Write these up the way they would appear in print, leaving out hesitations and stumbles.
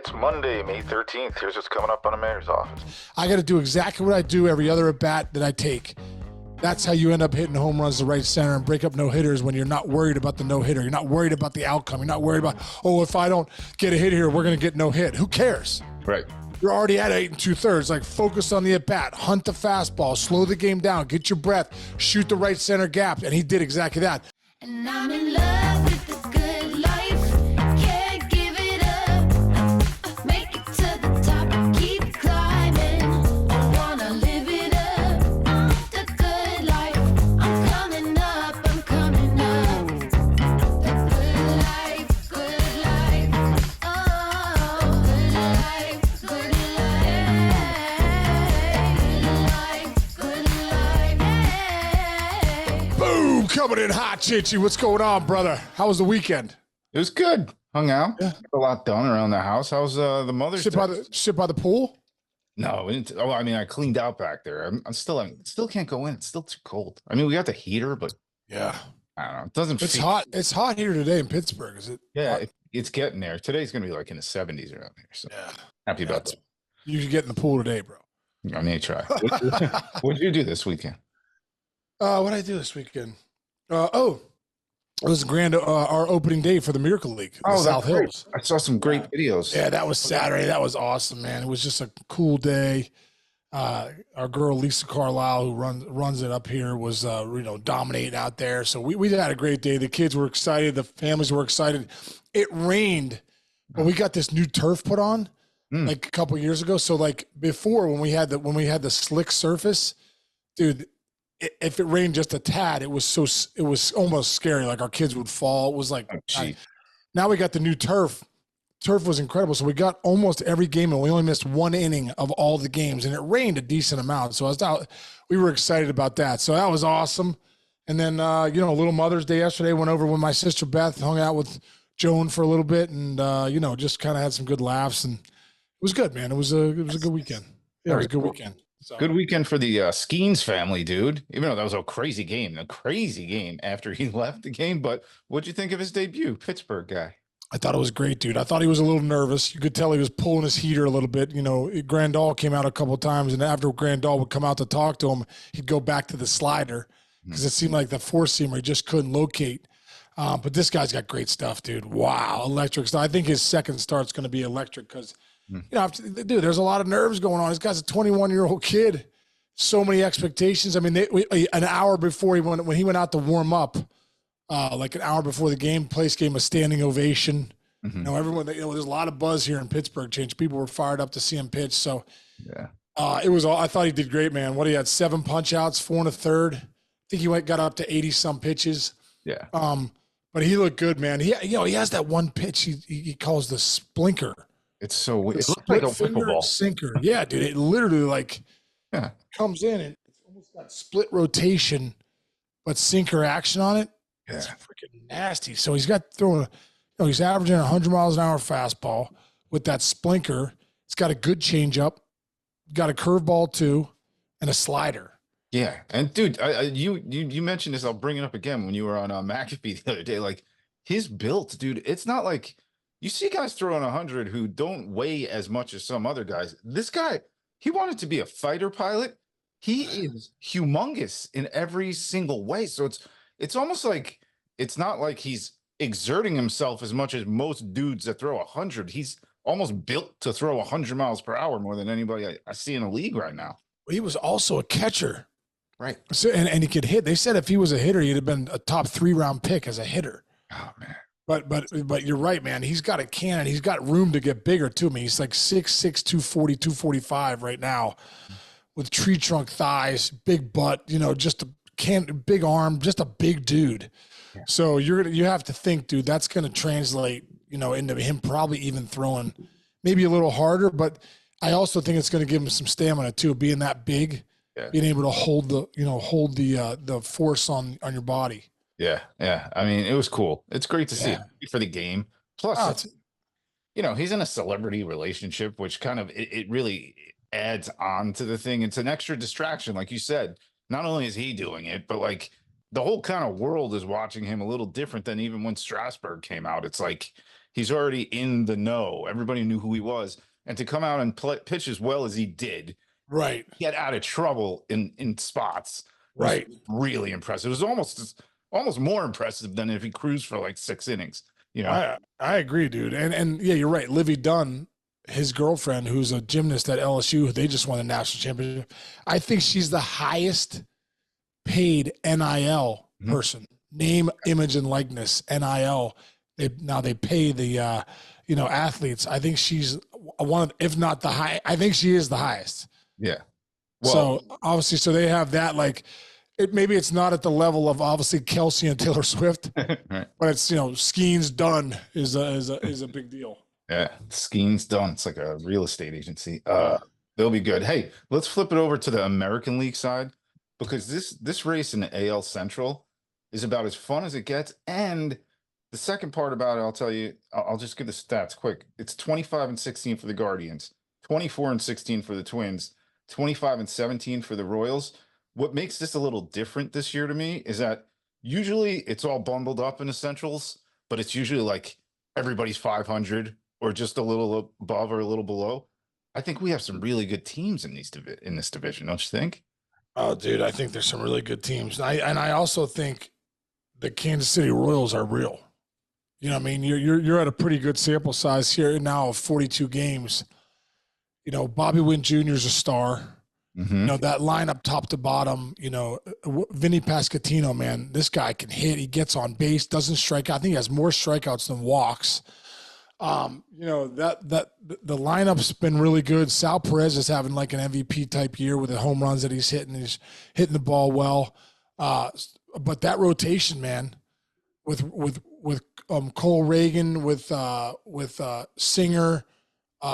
It's Monday, May 13th. Here's what's coming up on the mayor's office. I got to do exactly what I do every other at-bat that I take. That's how you end up hitting home runs to right center and break up no-hitters when you're not worried about the no-hitter. You're not worried about the outcome. You're not worried about, if I don't get a hit here, we're going to get no hit. Who cares? Right. You're already at 8 2/3. Like, focus on the at-bat, hunt the fastball, slow the game down, get your breath, shoot the right center gap. And he did exactly that. And I'm in love with the good life. Can't give it up. Make it to the top. Keep climbing. I wanna live it up. The good life. I'm coming up. I'm coming up. The good life. Good life. Oh, good life. Good life. Good life. Good life. Boom! Coming in hot, Chichi. What's going on, brother? How was the weekend? It was good. Hung out. Yeah. Got a lot done around the house. How's the Mother's Sit Day? by the pool? No, we didn't. I mean, I cleaned out back there. I'm still can't go in. It's still too cold. I mean, we got the heater, but Yeah. I don't know. It doesn't It's feel- hot. It's hot here today in Pittsburgh. Is it? Yeah, hot? it's getting there. Today's going to be like in the 70s around here. So Yeah. happy about that. You should get in the pool today, bro. I may try. What did you do this weekend? What did I do this weekend? It was our opening day for the Miracle League, the South that's great. Hills. I saw some great videos. Yeah, that was Saturday. That was awesome, man. It was just a cool day. Our girl Lisa Carlisle, who runs it up here, was dominating out there. So we had a great day. The kids were excited. The families were excited. It rained, but we got this new turf put on like a couple years ago. So like before, when we had the slick surface, dude, if it rained just a tad, it was almost scary. Like our kids would fall. It was like, now we got the new turf. Turf was incredible. So we got almost every game and we only missed one inning of all the games, and it rained a decent amount. So we were excited about that. So that was awesome. And then, little Mother's Day yesterday, went over with my sister Beth, hung out with Joan for a little bit, and, just kind of had some good laughs, and it was good, man. It was a good weekend. Yeah, it was a good weekend. So. Good weekend for the Skenes family, dude. Even though that was a crazy game after he left the game. But what'd you think of his debut, Pittsburgh guy? I thought it was great, dude. I thought he was a little nervous. You could tell he was pulling his heater a little bit. Grandal came out a couple of times, and after Grandal would come out to talk to him, he'd go back to the slider because it seemed like the four-seamer he just couldn't locate. But this guy's got great stuff, dude. Wow, electric stuff. I think his second start's going to be electric because – dude, there's a lot of nerves going on. This guy's a 21-year-old kid. So many expectations. I mean, an hour before when he went out to warm up, like an hour before the game, place gave him a standing ovation. Everyone, there's a lot of buzz here in Pittsburgh. People were fired up to see him pitch. So, yeah, I thought he did great, man. He had 7 punch outs, 4 1/3. I think he got up to 80 some pitches. Yeah. But he looked good, man. He has that one pitch he calls the splinker. It's so weird. It looks like a pickleball sinker. Yeah, dude. It literally comes in and it's almost got split rotation, but sinker action on it. Yeah. It's freaking nasty. So he's he's averaging 100 miles an hour fastball with that splinker. It's got a good changeup, got a curveball too, and a slider. Yeah, and dude, you mentioned this. I'll bring it up again when you were on McAfee the other day. Like his built, dude. It's not like. You see guys throwing 100 who don't weigh as much as some other guys. This guy, he wanted to be a fighter pilot. He is humongous in every single way. So it's almost like it's not like he's exerting himself as much as most dudes that throw 100. He's almost built to throw 100 miles per hour more than anybody I see in the league right now. He was also a catcher. Right. So, and he could hit. They said if he was a hitter, he'd have been a top 3-round pick as a hitter. Oh, man. But you're right, man. He's got a cannon. He's got room to get bigger too. He's like 6'6", 240, 245 right now, with tree trunk thighs, big butt. Just big arm, just a big dude. Yeah. So you have to think, dude, that's gonna translate, into him probably even throwing maybe a little harder. But I also think it's gonna give him some stamina too, being that big, being able to hold the force on your body. Yeah. I mean, it was cool. It's great to see for the game. Plus, he's in a celebrity relationship, which kind of it really adds on to the thing. It's an extra distraction, like you said. Not only is he doing it, but like the whole kind of world is watching him a little different than even when Strasburg came out. It's like He's already in the know. Everybody knew who he was. And to come out and pitch as well as he did, Right. get out of trouble in spots was Right. really impressive. It was almost more impressive than if he cruised for like 6 innings. You know, I agree, dude. And yeah, you're right. Livy Dunn, his girlfriend, who's a gymnast at LSU, they just won the national championship. I think she's the highest paid NIL person. Name, image, and likeness, NIL. They pay the athletes. I think she's one of, if not the high. I think she is the highest. yeah. So obviously, so they have that, like, maybe it's not at the level of obviously Kelsey and Taylor Swift, Right. but it's, Skenes Dunn is a big deal. Yeah, Skenes done. It's like a real estate agency. They'll be good. Hey, let's flip it over to the American League side, because this race in the AL Central is about as fun as it gets. And the second part about it, I'll tell you, I'll just give the stats quick. It's 25-16 for the Guardians, 24-16 for the Twins, 25-17 for the Royals. What makes this a little different this year to me is that usually it's all bundled up in the Centrals, but it's usually like everybody's 500 or just a little above or a little below. I think we have some really good teams in this division, don't you think? Oh, dude, I think there's some really good teams. And I also think the Kansas City Royals are real. You know what I mean? You're at a pretty good sample size here now of 42 games. Bobby Witt Jr. is a star. That lineup top to bottom, Vinny Pasquantino, man, this guy can hit. He gets on base, doesn't strike out. I think he has more strikeouts than walks. The lineup's been really good. Sal Perez is having like an MVP type year with the home runs that he's hitting. He's hitting the ball well. But that rotation, man, with Cole Reagan, with Singer,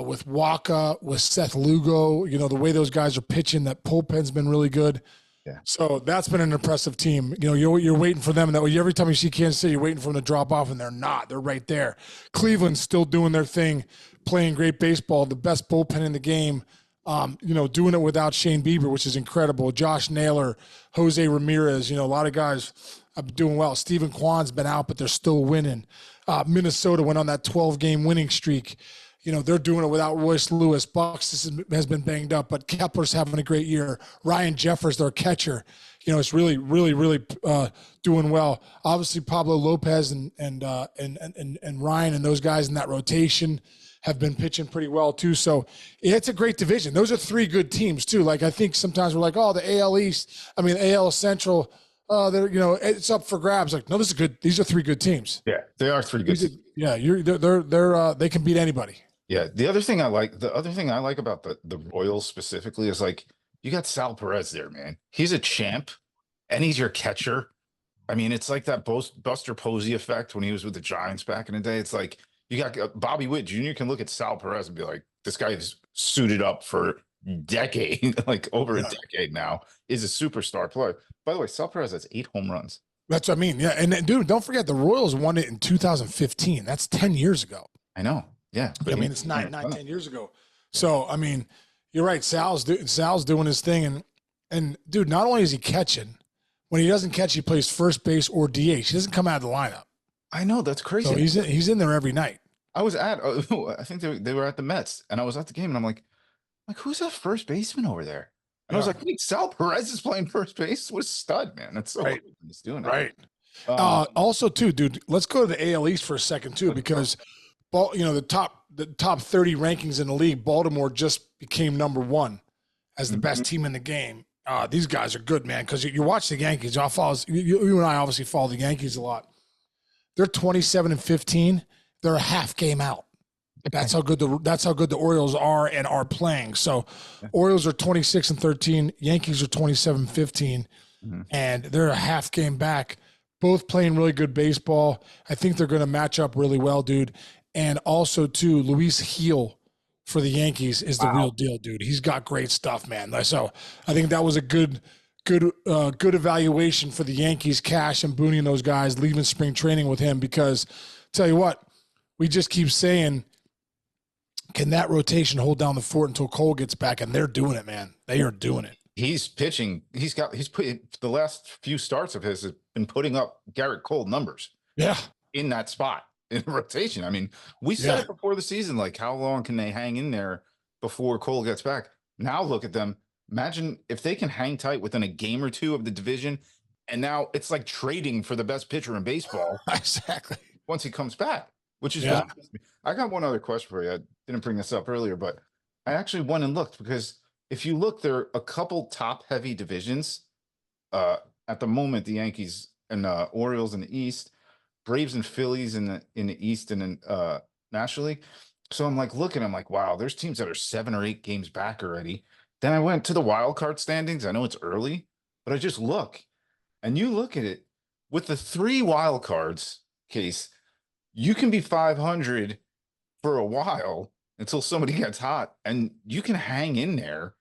with Waka, with Seth Lugo, the way those guys are pitching, that bullpen's been really good. Yeah. So that's been an impressive team. You're waiting for them. Every time you see Kansas City, you're waiting for them to drop off, and they're not. They're right there. Cleveland's still doing their thing, playing great baseball, the best bullpen in the game. Doing it without Shane Bieber, which is incredible. Josh Naylor, Jose Ramirez, a lot of guys are doing well. Stephen Kwan's been out, but they're still winning. Minnesota went on that 12-game winning streak. They're doing it without Royce Lewis. Bucks has been banged up, but Kepler's having a great year. Ryan Jeffers, their catcher, is really, really, really doing well. Obviously, Pablo Lopez and Ryan and those guys in that rotation have been pitching pretty well too. So it's a great division. Those are 3 good teams too. Like, I think sometimes we're like, oh, the AL East, AL Central, it's up for grabs. Like, no, this is good. These are 3 good teams. Yeah, they are 3 good teams. Yeah, they can beat anybody. Yeah, the other thing I like about the Royals specifically is, like, you got Sal Perez there, man. He's a champ, and he's your catcher. It's like that Buster Posey effect when he was with the Giants back in the day. It's like you got Bobby Witt Jr. can look at Sal Perez and be like, this guy is suited up for decade, like over a decade now, is a superstar player. By the way, Sal Perez has 8 home runs. That's what I mean. Yeah, and dude, don't forget the Royals won it in 2015. That's 10 years ago. I know. Yeah, it's 10 years ago. So you're right. Sal's doing his thing, and dude, not only is he catching, when he doesn't catch, he plays first base or DH. He doesn't come out of the lineup. I know, that's crazy. So he's in there every night. I was at, I think they were at the Mets, and I was at the game, and I'm like, who's that first baseman over there? And I was like, wait, Sal Perez is playing first base? What a stud, man. That's so right. Cool he's doing it. Right. Also, too, dude, let's go to the AL East for a second, too, because the top 30 rankings in the league, Baltimore just became number 1 as the best team in the game. These guys are good, man, because you watch the Yankees. You and I obviously follow the Yankees a lot. They're 27-15. They're a half game out. That's how good the Orioles are and are playing. So Orioles are 26-13, Yankees are 27-15, and they're a half game back. Both playing really good baseball. I think they're going to match up really well, dude. And also, too, Luis Gil for the Yankees is the real deal, dude. He's got great stuff, man. So I think that was a good evaluation for the Yankees, Cash and Booney and those guys leaving spring training with him, because tell you what, we just keep saying, can that rotation hold down the fort until Cole gets back? And they're doing it, man. They are doing it. He's pitching. He's put the last few starts of his has been putting up Garrett Cole numbers. Yeah. In that spot. in rotation. I mean, we said it before the season, like how long can they hang in there before Cole gets back? Now look at them. Imagine if they can hang tight within a game or two of the division, and now it's like trading for the best pitcher in baseball. Exactly. Once he comes back, which is I got one other question for you. I didn't bring this up earlier, but I actually went and looked because if you look, there are a couple top heavy divisions. At the moment, the Yankees and Orioles in the East, Braves and Phillies in the East and in National League. So I'm like looking, I'm like, wow, there's teams that are 7 or 8 games back already. Then I went to the wild card standings. I know it's early, but I just look, and you look at it with the 3 wild cards case, you can be 500 for a while until somebody gets hot, and you can hang in there.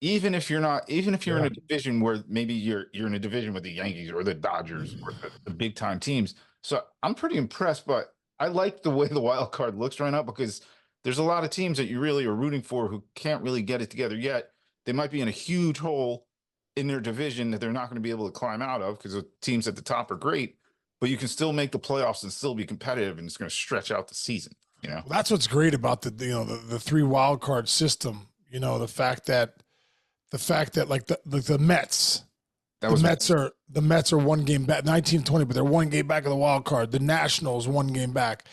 Even if you're in a division where maybe you're in a division with the Yankees or the Dodgers or the big time teams. So I'm pretty impressed, but I like the way the wild card looks right now because there's a lot of teams that you really are rooting for who can't really get it together yet. They might be in a huge hole in their division that they're not going to be able to climb out of because the teams at the top are great, but you can still make the playoffs and still be competitive, and it's going to stretch out the season. You know, Well, that's what's great about the 3 wild card system. You know, the fact that like the Mets, the Mets are 1 game back, 19-20, but they're 1 game back of the wild card. The Nationals 1 game back,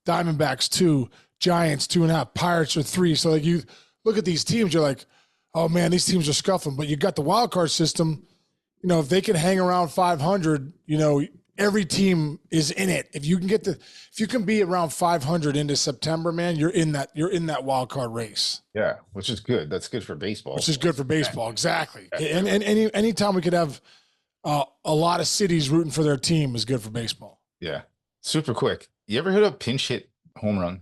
Diamondbacks 2, Giants 2.5, Pirates are 3. So like you look at these teams, you're like, oh man, these teams are scuffling. But you got the wild card system. You know, if they can hang around 500, you know, every team is in it. If you can be around 500 into September, man, you're in that wild card race. Yeah, which is good. That's good for baseball. Which is good for baseball, exactly. And anytime we could have a lot of cities rooting for their team is good for baseball. Yeah. Super quick. You ever hit a pinch hit home run?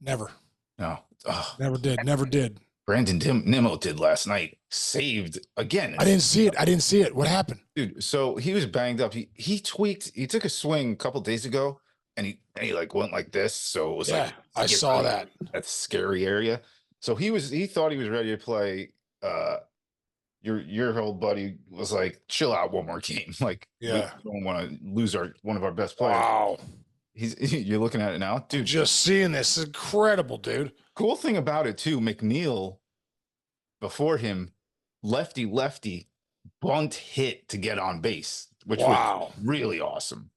Never. No. Oh, Never did. Brandon Nimmo did last night. Saved again. I didn't see it. What happened? Dude, so he was banged up. He tweaked. He took a swing a couple days ago, and he like went like this. So it was like I saw that. That's scary area. So he thought he was ready to play. Your old buddy was like, chill out one more game. Like, we don't want to lose one of our best players. Wow. You're looking at it now, dude. Just seeing this is incredible, dude. Cool thing about it too, McNeil before him, lefty bunt hit to get on base, which was really awesome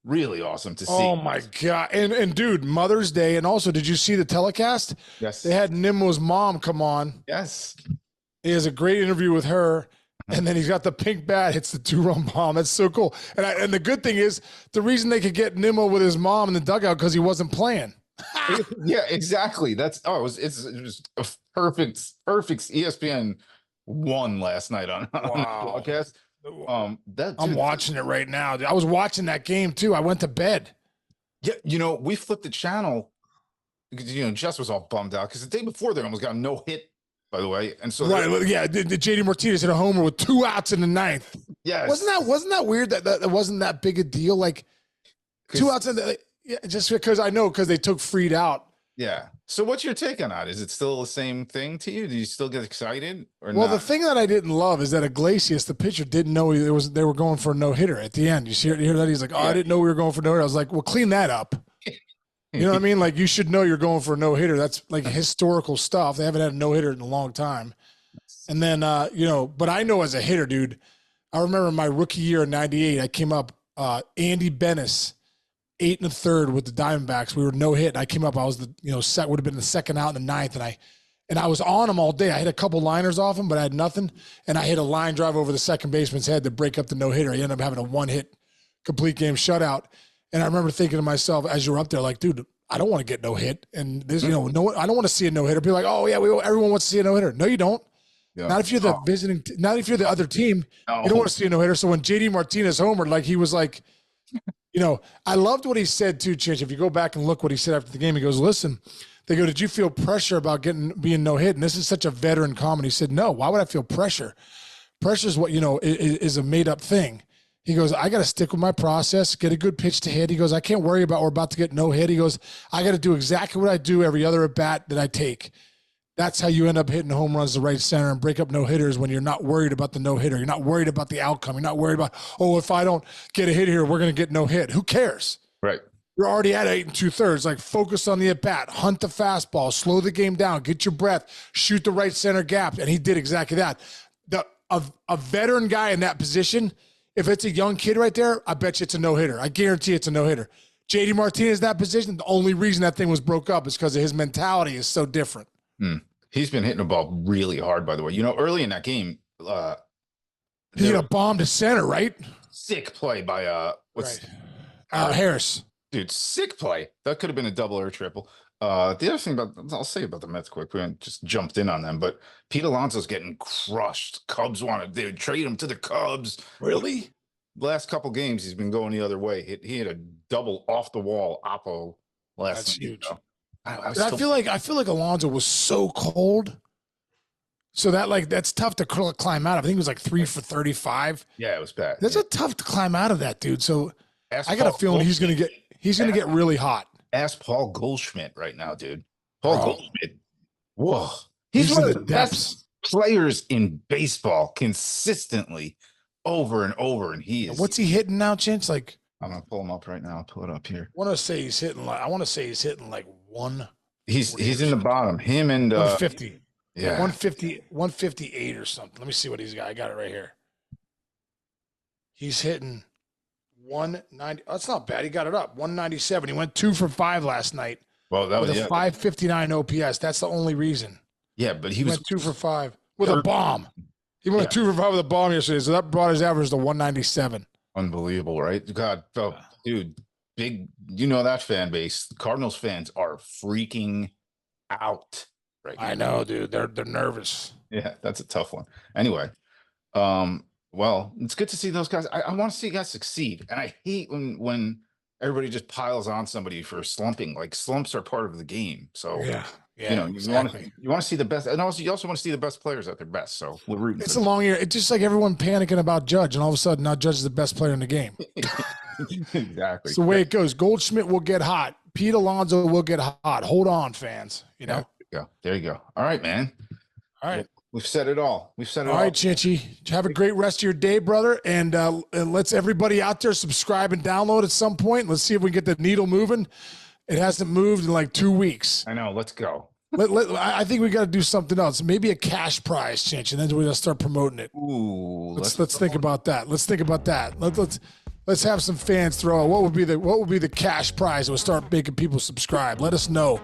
to see. Oh my God. And dude, Mother's Day. And also, did you see the telecast? Yes. They had Nimmo's mom come on. Yes. He has a great interview with her. And then he's got the pink bat, hits the 2-run bomb. That's so cool. And the good thing is, the reason they could get Nimmo with his mom in the dugout because he wasn't playing. Yeah, exactly. It was a perfect ESPN won last night on the podcast. I'm watching it right now. I was watching that game too. I went to bed. Yeah, we flipped the channel because Jess was all bummed out because the day before they almost got no hit, by the way. And so the JD Martinez hit a homer with 2 outs in the 9th. Yeah, wasn't that weird that wasn't that big a deal? Like 2 outs in the just because they took Fried out. Yeah. So what's your take on that? Is it still the same thing to you? Do you still get excited or Well, not? the thing that I didn't love is that Iglesias, the pitcher, didn't know they were going for a no-hitter at the end. You hear that? He's like, I didn't know we were going for a no-hitter. I was like, well, clean that up. You know what I mean? Like, you should know you're going for a no-hitter. That's like historical stuff. They haven't had a no-hitter in a long time. And then, but I know as a hitter, dude, I remember my rookie year in 98, I came up, Andy Bennis, 8 1/3 with the Diamondbacks. We were no hit. I came up. I was would have been the second out in the 9th, and I was on him all day. I hit a couple liners off him, but I had nothing. And I hit a line drive over the second baseman's head to break up the no hitter. I ended up having a 1-hit complete game shutout. And I remember thinking to myself as you were up there, like, dude, I don't want to get no hit. And there's I don't want to see a no hitter. People are like, oh yeah, everyone wants to see a no hitter. No, you don't. Yeah. Not if you're the not if you're the other team. No. You don't want to see a no hitter. So when JD Martinez homered, like he was like. I loved what he said too, Chinch. If you go back and look what he said after the game, he goes, listen, they go, did you feel pressure about being no hit? And this is such a veteran comment. He said, no, why would I feel pressure? Pressure is what, is a made up thing. He goes, I got to stick with my process, get a good pitch to hit. He goes, I can't worry about we're about to get no hit. He goes, I got to do exactly what I do every other at bat that I take. That's how you end up hitting home runs to right center and break up no-hitters when you're not worried about the no-hitter. You're not worried about the outcome. You're not worried about, if I don't get a hit here, we're going to get no hit. Who cares? Right. You're already at 8 2/3. Like, focus on the at bat, hunt the fastball, slow the game down, get your breath, shoot the right center gap, and he did exactly that. A veteran guy in that position, if it's a young kid right there, I bet you it's a no hitter. I guarantee it's a no hitter. JD Martinez in that position, the only reason that thing was broke up is because of his mentality is so different. He's been hitting the ball really hard, by the way. Early in that game, He hit a bomb to center, right? sick play by Harris. Dude, sick play. That could have been a double or a triple. The other thing I'll say about the Mets quick. We just jumped in on them, but Pete Alonso's getting crushed. Cubs they would trade him to the Cubs. Really? Last couple games, he's been going the other way. He had a double off the wall oppo last. That's huge. I feel like Alonso was so cold, so that's tough to climb out of. I think it was like 3 for 35. Yeah, it was bad. That's a tough to climb out of that, dude. So Ask I got a Paul feeling he's gonna get really hot. Ask Paul Goldschmidt right now, dude. Paul Goldschmidt. Whoa. He's one in of the the best players in baseball consistently over and over. And he is. What's he hitting now, Chinch? Like, I'm gonna pull him up right now. I'll pull it up here. I want to say he's hitting like one. He's in the bottom. Him and 150. Yeah. 158 or something. Let me see what he's got. I got it right here. He's hitting 190. That's not bad. He got it up. 197. He went 2 for 5 last night. Well, that with was a 559 OPS. That's the only reason. Yeah, but he went 2 for 5 with a bomb. He went 2 for 5 with a bomb yesterday, so that brought his average to 197. Unbelievable, right? God, dude, big. That fan base. The Cardinals fans are freaking out right now. I know, dude. They're nervous. Yeah, that's a tough one. Anyway, well, it's good to see those guys. I want to see guys succeed, and I hate when everybody just piles on somebody for slumping. Like, slumps are part of the game. So yeah, exactly. you want to see the best, and you also want to see the best players at their best. So we're rooting. It's a long year. It's just like everyone panicking about Judge, and all of a sudden now Judge is the best player in the game. Exactly. It's the way it goes. Goldschmidt will get hot. Pete Alonso will get hot. Hold on, fans. There you go. All right, man. All right. We've said it all. All right, Chinchy. Have a great rest of your day, brother. And let's everybody out there subscribe and download at some point. Let's see if we can get the needle moving. It hasn't moved in like 2 weeks. I know. Let's go. I think we got to do something else. Maybe a cash prize, Chinch, and then we're gonna start promoting it. Ooh. Let's think about that. Let's think about that. Let's have some fans throw out what would be the cash prize that would start making people subscribe. Let us know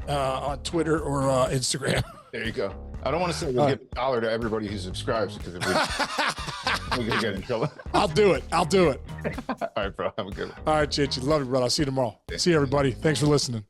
on Twitter or Instagram. There you go. I don't want to say we'll give $1 to everybody who subscribes because if we're gonna get in trouble. I'll do it. All right, bro. Have a good one. All right, Chinchy. Love you, brother. I'll see you tomorrow. See you, everybody. Thanks for listening.